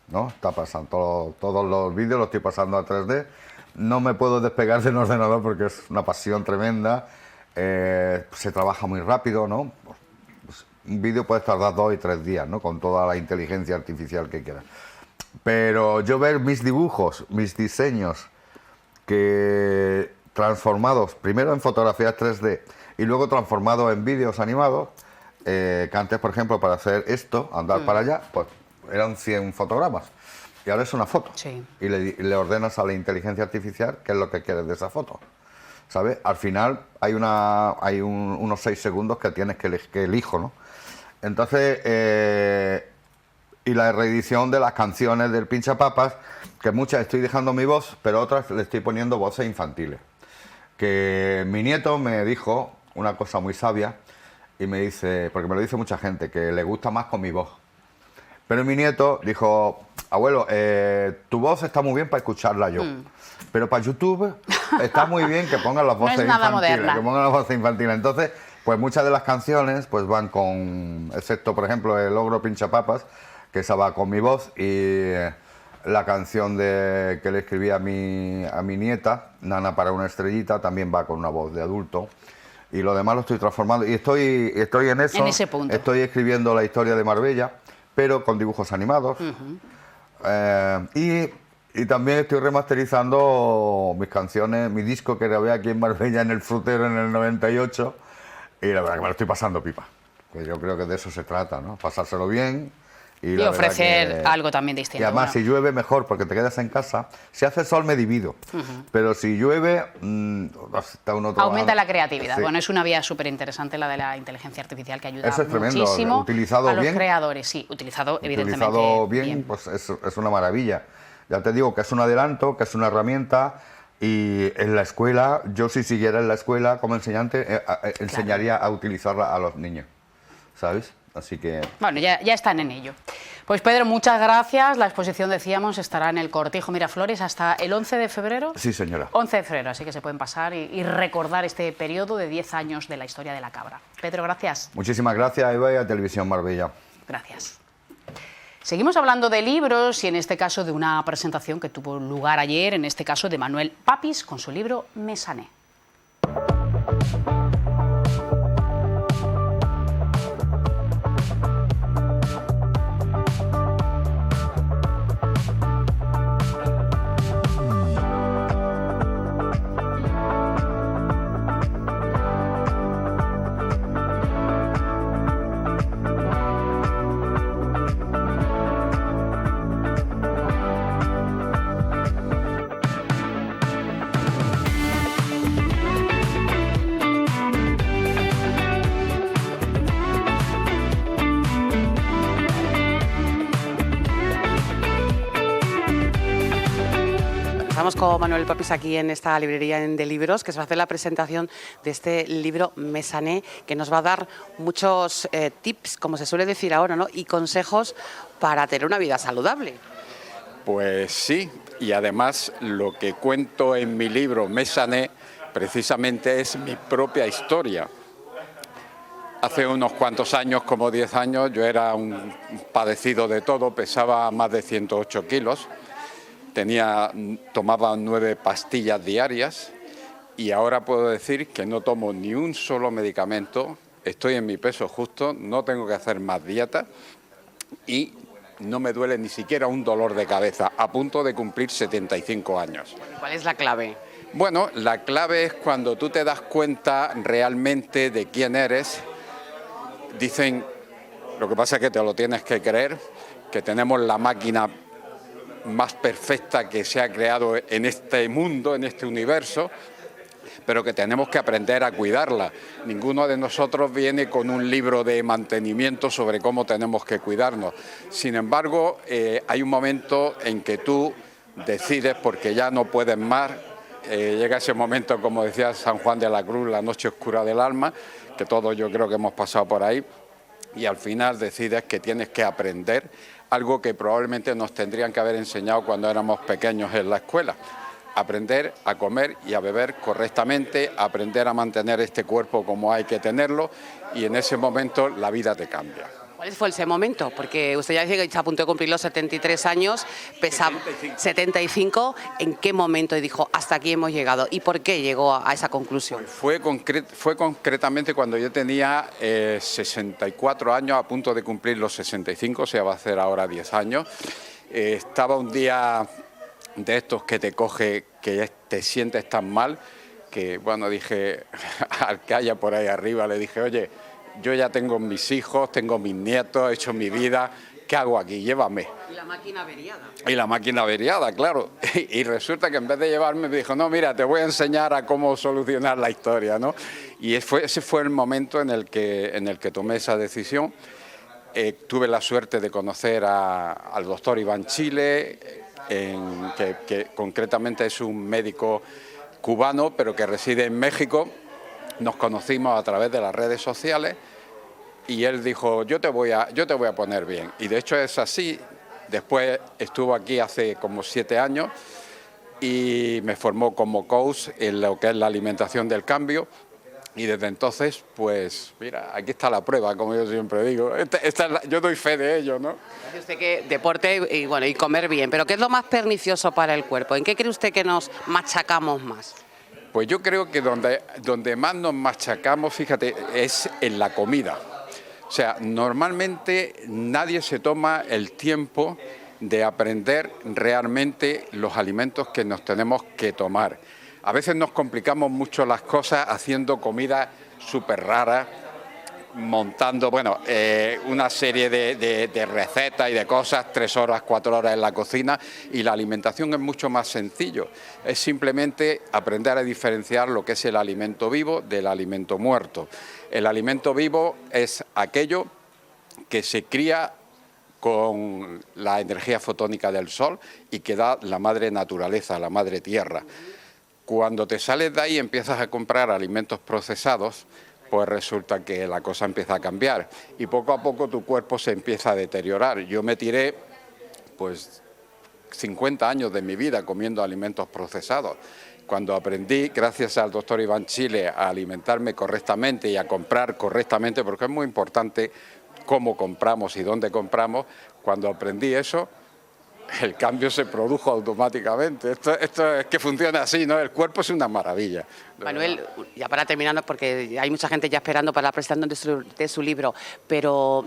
¿no? Está pasando todos los vídeos los estoy pasando a 3D. No me puedo despegar del ordenador porque es una pasión tremenda. Se trabaja muy rápido, ¿no? Pues un vídeo puede tardar 2 y 3 días, ¿no? Con toda la inteligencia artificial que quieras. Pero yo ver mis dibujos, mis diseños, que transformados primero en fotografías 3D y luego transformados en vídeos animados, que antes, por ejemplo, para hacer esto, andar para allá, pues eran 100 fotogramas. Y ahora es una foto. Sí. Y le ordenas a la inteligencia artificial qué es lo que quieres de esa foto. ¿Sabes? Al final hay unos 6 segundos que tienes que elijo, ¿no? Entonces, y la reedición de las canciones del Pinchapapas, que muchas estoy dejando mi voz, pero otras le estoy poniendo voces infantiles. Que mi nieto me dijo una cosa muy sabia y me dice, porque me lo dice mucha gente, que le gusta más con mi voz. Pero mi nieto dijo, abuelo, tu voz está muy bien para escucharla yo, pero para YouTube está muy bien que pongan las voces infantiles, que pongan las voces infantiles. Entonces, pues muchas de las canciones pues van con, excepto por ejemplo el Ogro Pinchapapas, que esa va con mi voz, y la canción que le escribí a mi nieta, Nana para una estrellita, también va con una voz de adulto. Y lo demás lo estoy transformando y estoy en eso. En ese punto. Estoy escribiendo la historia de Marbella, pero con dibujos animados. Y también estoy remasterizando mis canciones, mi disco que grabé aquí en Marbella en el Frutero en el 98, y la verdad que me lo estoy pasando pipa. Pues yo creo que de eso se trata, ¿no? Pasárselo bien. Y ofrecer algo también distinto. Y además, si llueve, mejor, porque te quedas en casa. Si hace sol, me divido. Pero si llueve, está uno aumenta la creatividad. Sí. Bueno, es una vía súper interesante la de la inteligencia artificial que ayuda Eso es tremendo. muchísimo Utilizado a los bien, creadores. Sí, utilizado evidentemente utilizado bien, pues es una maravilla. Ya te digo que es un adelanto, que es una herramienta. Y en la escuela, yo si siguiera en la escuela como enseñante, enseñaría a utilizarla a los niños, ¿sabes? Así que... Bueno, ya están en ello. Pues Pedro, muchas gracias. La exposición, decíamos, estará en el Cortijo Miraflores hasta el 11 de febrero. Sí, señora. 11 de febrero, así que se pueden pasar y recordar este periodo de 10 años de la historia de la cabra. Pedro, gracias. Muchísimas gracias, Eva, y a Televisión Marbella. Gracias. Seguimos hablando de libros y en este caso de una presentación que tuvo lugar ayer, en este caso de Manuel Papis, con su libro Mesané. Estamos con Manuel Papis aquí en esta librería de libros, que se va a hacer la presentación de este libro Mesané, que nos va a dar muchos tips, como se suele decir ahora, ¿no? Y consejos para tener una vida saludable. Pues sí, y además lo que cuento en mi libro Mesané precisamente es mi propia historia. Hace unos cuantos años, como 10 años, yo era un padecido de todo, pesaba más de 108 kilos. Tomaba 9 pastillas diarias y ahora puedo decir que no tomo ni un solo medicamento, estoy en mi peso justo, no tengo que hacer más dieta y no me duele ni siquiera un dolor de cabeza, a punto de cumplir 75 años. ¿Cuál es la clave? Bueno, la clave es cuando tú te das cuenta realmente de quién eres. Dicen, lo que pasa es que te lo tienes que creer, que tenemos la máquina más perfecta que se ha creado en este mundo, en este universo, pero que tenemos que aprender a cuidarla. Ninguno de nosotros viene con un libro de mantenimiento sobre cómo tenemos que cuidarnos. Sin embargo, hay un momento en que tú decides, porque ya no puedes más, llega ese momento, como decía San Juan de la Cruz, la noche oscura del alma, que todos yo creo que hemos pasado por ahí, y al final decides que tienes que aprender algo que probablemente nos tendrían que haber enseñado cuando éramos pequeños en la escuela. Aprender a comer y a beber correctamente, aprender a mantener este cuerpo como hay que tenerlo, y en ese momento la vida te cambia. ¿Cuál fue ese momento? Porque usted ya decía que se apuntó a cumplir los 73 años, pesaba 75. ¿En qué momento dijo, hasta aquí hemos llegado? ¿Y por qué llegó a esa conclusión? Fue concretamente cuando yo tenía 64 años, a punto de cumplir los 65, o sea, va a hacer ahora 10 años. Estaba un día de estos que te coge, que te sientes tan mal, que bueno, dije al que haya por ahí arriba, le dije, oye, yo ya tengo mis hijos, tengo mis nietos, he hecho mi vida, ¿qué hago aquí? Llévame. Y la máquina averiada. Y la máquina averiada, claro. Y resulta que en vez de llevarme me dijo, no, mira, te voy a enseñar a cómo solucionar la historia, ¿no? Y ese fue el momento en el que tomé esa decisión. Tuve la suerte de conocer al doctor Iván Chile, que concretamente es un médico cubano, pero que reside en México. Nos conocimos a través de las redes sociales y él dijo, yo te voy a poner bien. Y de hecho es así. Después estuvo aquí hace como 7 años y me formó como coach en lo que es la alimentación del cambio. Y desde entonces, pues mira, aquí está la prueba, como yo siempre digo. Yo doy fe de ello, ¿no? Dice usted que deporte y comer bien, pero ¿qué es lo más pernicioso para el cuerpo? ¿En qué cree usted que nos machacamos más? Pues yo creo que donde más nos machacamos, fíjate, es en la comida. O sea, normalmente nadie se toma el tiempo de aprender realmente los alimentos que nos tenemos que tomar. A veces nos complicamos mucho las cosas haciendo comida súper rara, montando una serie de recetas y de cosas, 3 horas, 4 horas en la cocina, y la alimentación es mucho más sencillo. Es simplemente aprender a diferenciar lo que es el alimento vivo del alimento muerto. El alimento vivo es aquello que se cría con la energía fotónica del sol y que da la madre naturaleza, la madre tierra. Cuando te sales de ahí y empiezas a comprar alimentos procesados, pues resulta que la cosa empieza a cambiar y poco a poco tu cuerpo se empieza a deteriorar. Yo me tiré pues 50 años de mi vida comiendo alimentos procesados. Cuando aprendí, gracias al doctor Iván Chile, a alimentarme correctamente y a comprar correctamente, porque es muy importante cómo compramos y dónde compramos, cuando aprendí eso, el cambio se produjo automáticamente. Esto es que funciona así, ¿no? El cuerpo es una maravilla. Manuel, ya para terminar, porque hay mucha gente ya esperando para la presentación de su libro, pero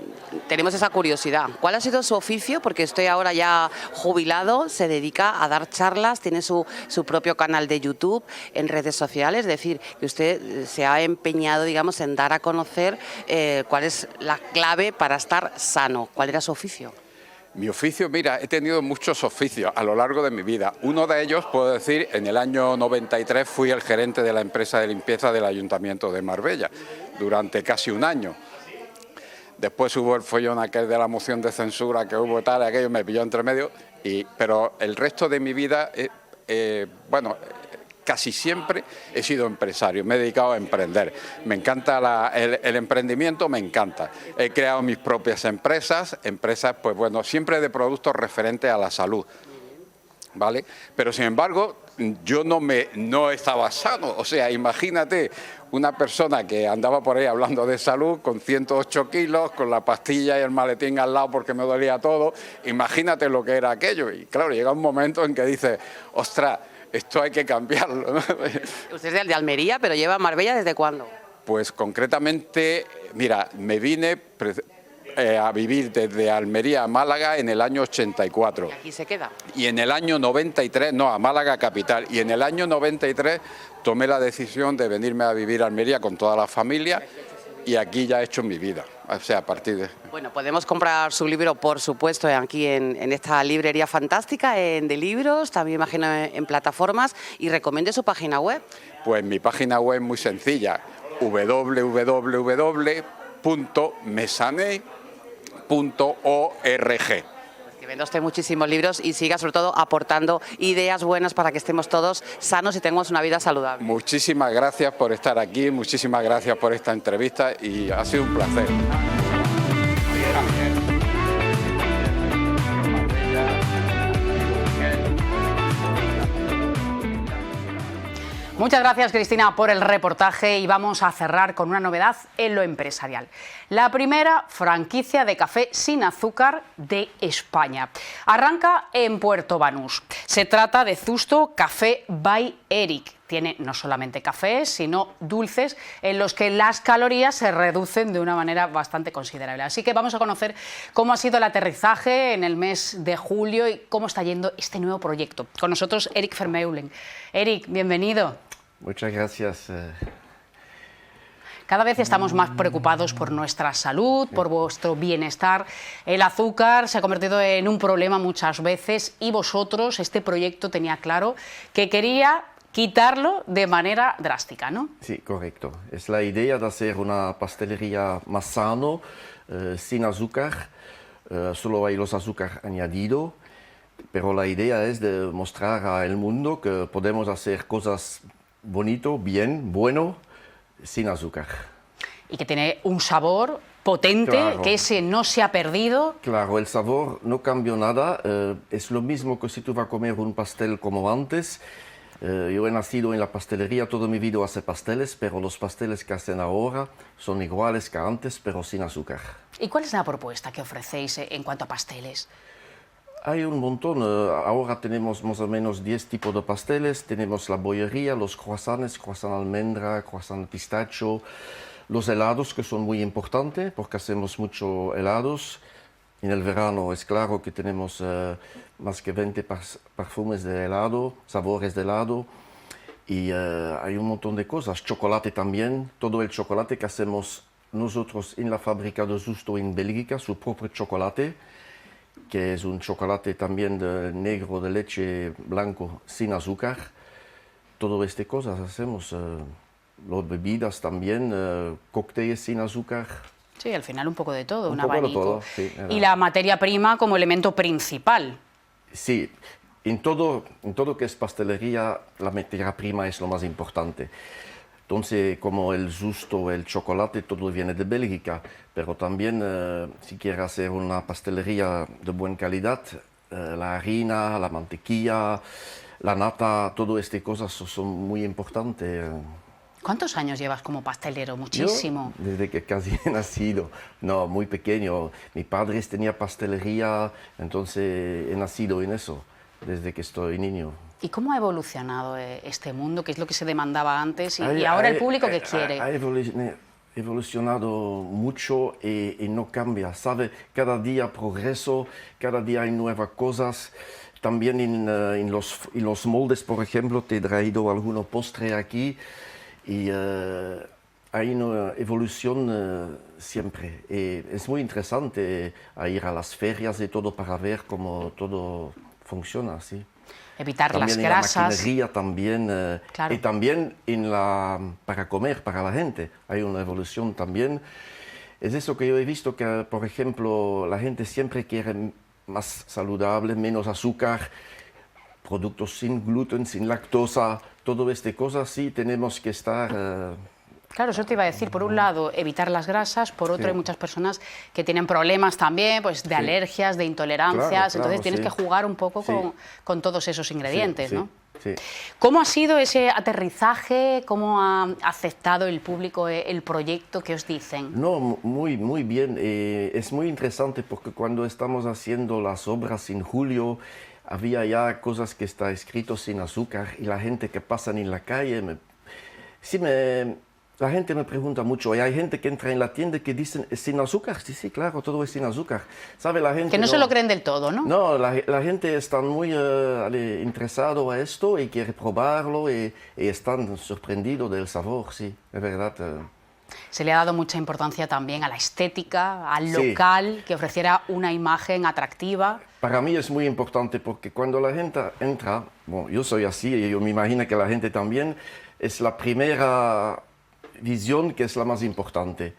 tenemos esa curiosidad. ¿Cuál ha sido su oficio? Porque usted ahora ya jubilado, se dedica a dar charlas, tiene su propio canal de YouTube, en redes sociales, es decir, que usted se ha empeñado, digamos, en dar a conocer cuál es la clave para estar sano. ¿Cuál era su oficio? Mi oficio, mira, he tenido muchos oficios a lo largo de mi vida. Uno de ellos, puedo decir, en el año 93 fui el gerente de la empresa de limpieza del Ayuntamiento de Marbella durante casi un año. Después hubo el follón aquel de la moción de censura que hubo tal, aquello me pilló entre medio, pero el resto de mi vida, casi siempre he sido empresario, me he dedicado a emprender. Me encanta el emprendimiento, me encanta. He creado mis propias empresas, pues bueno, siempre de productos referentes a la salud, ¿vale? Pero sin embargo, yo no estaba sano. O sea, imagínate una persona que andaba por ahí hablando de salud con 108 kilos, con la pastilla y el maletín al lado porque me dolía todo. Imagínate lo que era aquello. Y claro, llega un momento en que dices, ostras, esto hay que cambiarlo, ¿no? Usted es de Almería, pero lleva a Marbella ¿desde cuándo? Pues concretamente, mira, me vine a vivir desde Almería a Málaga en el año 84. ¿Y aquí se queda? Y en el año 93, no, a Málaga capital, y en el año 93 tomé la decisión de venirme a vivir a Almería con toda la familia y aquí ya he hecho mi vida. O sea, a partir de... Bueno, podemos comprar su libro, por supuesto, aquí en esta librería fantástica, de libros, también imagino en plataformas, y recomiende su página web. Pues mi página web es muy sencilla, www.mesane.org. Que Venda usted muchísimos libros y siga sobre todo aportando ideas buenas para que estemos todos sanos y tengamos una vida saludable. Muchísimas gracias por estar aquí, muchísimas gracias por esta entrevista y ha sido un placer. Muchas gracias, Cristina, por el reportaje y vamos a cerrar con una novedad en lo empresarial. La primera franquicia de café sin azúcar de España. Arranca en Puerto Banús. Se trata de Zusto Café by Eric. Tiene no solamente café, sino dulces en los que las calorías se reducen de una manera bastante considerable. Así que vamos a conocer cómo ha sido el aterrizaje en el mes de julio y cómo está yendo este nuevo proyecto. Con nosotros, Eric Vermeulen. Eric, bienvenido. Muchas gracias. Cada vez estamos más preocupados por nuestra salud, por vuestro bienestar. El azúcar se ha convertido en un problema muchas veces y vosotros, este proyecto tenía claro que quería quitarlo de manera drástica, ¿no? Sí, correcto. Es la idea de hacer una pastelería más sano, sin azúcar. Solo hay los azúcar añadidos. Pero la idea es de mostrar al mundo que podemos hacer cosas bonito, bien, bueno, sin azúcar. Y que tiene un sabor potente, claro, que ese no se ha perdido. Claro, el sabor no cambió nada. Es lo mismo que si tú vas a comer un pastel como antes. Yo he nacido en la pastelería, toda mi vida hace pasteles, pero los pasteles que hacen ahora son iguales que antes, pero sin azúcar. ¿Y cuál es la propuesta que ofrecéis en cuanto a pasteles? Hay un montón. Ahora tenemos más o menos 10 tipos de pasteles. Tenemos la bollería, los croissants, croissant almendra, croissant pistacho, los helados, que son muy importantes porque hacemos muchos helados. En el verano es claro que tenemos más que 20 perfumes de helado, sabores de helado. Y hay un montón de cosas. Chocolate también. Todo el chocolate que hacemos nosotros en la fábrica de Zusto en Bélgica, su propio chocolate, que es un chocolate también de negro de leche blanco sin azúcar. Todo estas cosas hacemos. Las bebidas también, cócteles sin azúcar. Sí, al final un poco de todo, un poco abanico. de todo, sí, y la materia prima como elemento principal. Sí, en todo que es pastelería, la materia prima es lo más importante. Entonces, como el Zusto, el chocolate, todo viene de Bélgica, pero también si quieres hacer una pastelería de buena calidad, la harina, la mantequilla, la nata, todas estas cosas son muy importantes. ¿Cuántos años llevas como pastelero? Muchísimo. Yo, desde que casi he nacido, no, muy pequeño. Mi padre tenía pastelería, entonces he nacido en eso, desde que estoy niño. ¿Y cómo ha evolucionado este mundo? ¿Qué es lo que se demandaba antes? Y ahora el público, ¿qué quiere? Ha evolucionado mucho y no cambia, ¿sabe? Cada día progreso, cada día hay nuevas cosas. También en los moldes, por ejemplo, te he traído algunos postres aquí. Y hay una evolución siempre. Y es muy interesante ir a las ferias y todo para ver cómo todo funciona, ¿sí? Evitar también las grasas. En la maquinaria también, claro. Y también para comer, para la gente, hay una evolución también. Es eso que yo he visto que, por ejemplo, la gente siempre quiere más saludable, menos azúcar, productos sin gluten, sin lactosa, todas estas cosas, sí tenemos que estar... Claro, eso te iba a decir, por un lado, evitar las grasas, por otro, hay muchas personas que tienen problemas también, pues de alergias, de intolerancias, entonces tienes que jugar un poco con todos esos ingredientes, ¿no? Sí. ¿Cómo ha sido ese aterrizaje? ¿Cómo ha aceptado el público el proyecto? ¿Qué os dicen? No, muy bien. Es muy interesante porque cuando estamos haciendo las obras en julio, había ya cosas que está escrito sin azúcar y la gente que pasa en la calle, la gente me pregunta mucho y hay gente que entra en la tienda que dicen ¿es sin azúcar? Sí, claro, todo es sin azúcar. ¿Sabe? La gente que no se lo creen del todo, ¿no? No, la gente está muy interesado a esto y quiere probarlo y están sorprendidos del sabor, sí, es verdad. Se le ha dado mucha importancia también a la estética, al local, que ofreciera una imagen atractiva. Para mí es muy importante porque cuando la gente entra, bueno, yo soy así y yo me imagino que la gente también, es la primera visión que es la más importante.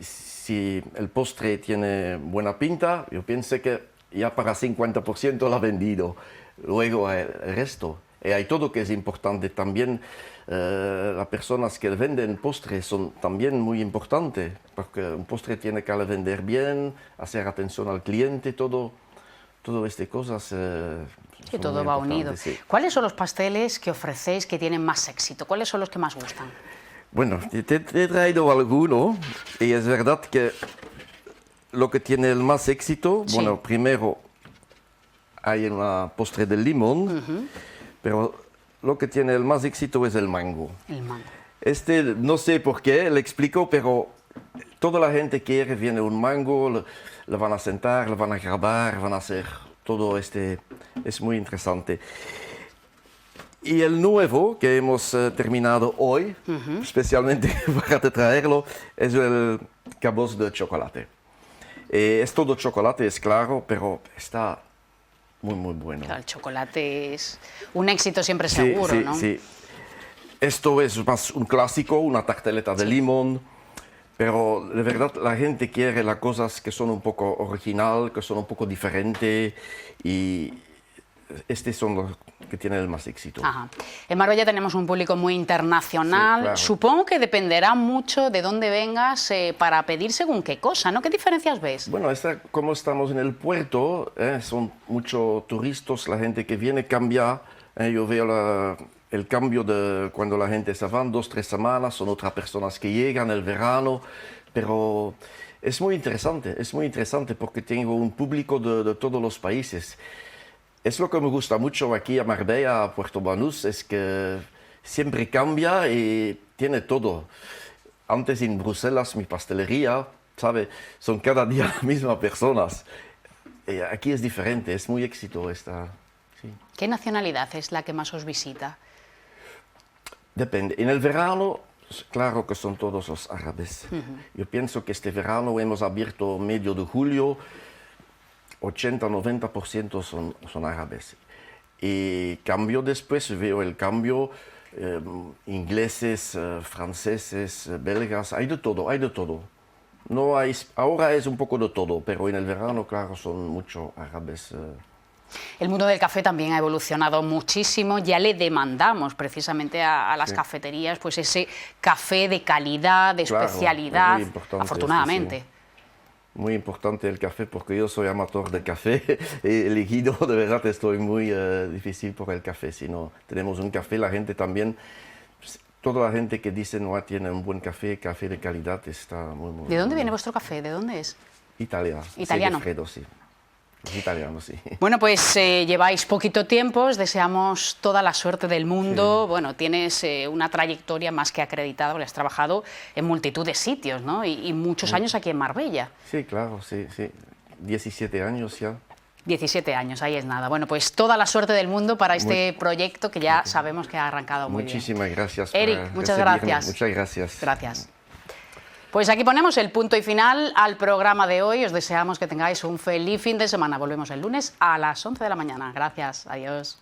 Si el postre tiene buena pinta, yo pienso que ya para 50% la ha vendido. Luego el resto. Y hay todo que es importante. También las personas que venden postres son también muy importantes, porque un postre tiene que vender bien, hacer atención al cliente, todo estas cosas. Y todo va unido. Sí. ¿Cuáles son los pasteles que ofrecéis que tienen más éxito? ¿Cuáles son los que más gustan? Bueno, te he traído alguno y es verdad que lo que tiene el más éxito, Sí. bueno, primero hay una postre de limón, pero lo que tiene el más éxito es el mango. El mango. Este, no sé por qué, le explico, pero toda la gente quiere, viene un mango, le van a sentar, le van a grabar, van a hacer todo este, es muy interesante. Y el nuevo que hemos terminado hoy, especialmente para traerlo, es el caboce de chocolate. Es todo chocolate, es claro, pero está muy bueno. Claro, el chocolate es un éxito siempre Sí, seguro, sí, ¿no? sí. Esto es más un clásico, una tarteleta de limón, pero de verdad la gente quiere las cosas que son un poco original, que son un poco diferentes y estos son los que tienen el más éxito. Ajá. En Marbella tenemos un público muy internacional. Sí, claro. Supongo que dependerá mucho de dónde vengas para pedir según qué cosa, ¿no? ¿Qué diferencias ves? Bueno, como estamos en el puerto, son muchos turistas, la gente que viene cambia. Yo veo el cambio de cuando la gente se va 2 o 3 semanas, son otras personas que llegan el verano, pero es muy interesante porque tengo un público de todos los países. Es lo que me gusta mucho aquí a Marbella, a Puerto Banús, es que siempre cambia y tiene todo. Antes en Bruselas, mi pastelería, ¿sabe? Son cada día las mismas personas. Y aquí es diferente, es muy éxito esta. Sí. ¿Qué nacionalidad es la que más os visita? Depende. En el verano, claro que son todos los árabes. Yo pienso que este verano hemos abierto medio de julio, 80-90% son árabes. Y cambio después, veo el cambio, ingleses, franceses, belgas, hay de todo, hay de todo. No hay, ahora es un poco de todo, pero en el verano, claro, son muchos árabes. El mundo del café también ha evolucionado muchísimo. Ya le demandamos precisamente a las Sí. cafeterías pues ese café de calidad, de Claro, especialidad, muy importante afortunadamente. esto, sí. Muy importante el café porque yo soy amateur de café. He elegido, de verdad estoy muy difícil por el café. Si no tenemos un café, la gente también, toda la gente que dice no tiene un buen café de calidad, está muy ¿De dónde viene vuestro café? ¿De dónde es? Italia. Italiano. Segafredo, sí. Es italiano, sí. Bueno, pues lleváis poquito tiempo, os deseamos toda la suerte del mundo. Bueno, tienes una trayectoria más que acreditada, porque has trabajado en multitud de sitios, ¿no? Y muchos años aquí en Marbella. Sí, claro, sí. 17 años ya. 17 años, ahí es nada. Bueno, pues toda la suerte del mundo para este proyecto que ya sabemos que ha arrancado muy bien. Muchísimas gracias. por Eric, muchas recibirme. gracias. Muchas gracias. Gracias. Pues aquí ponemos el punto y final al programa de hoy. Os deseamos que tengáis un feliz fin de semana. Volvemos el lunes a las 11 de la mañana. Gracias. Adiós.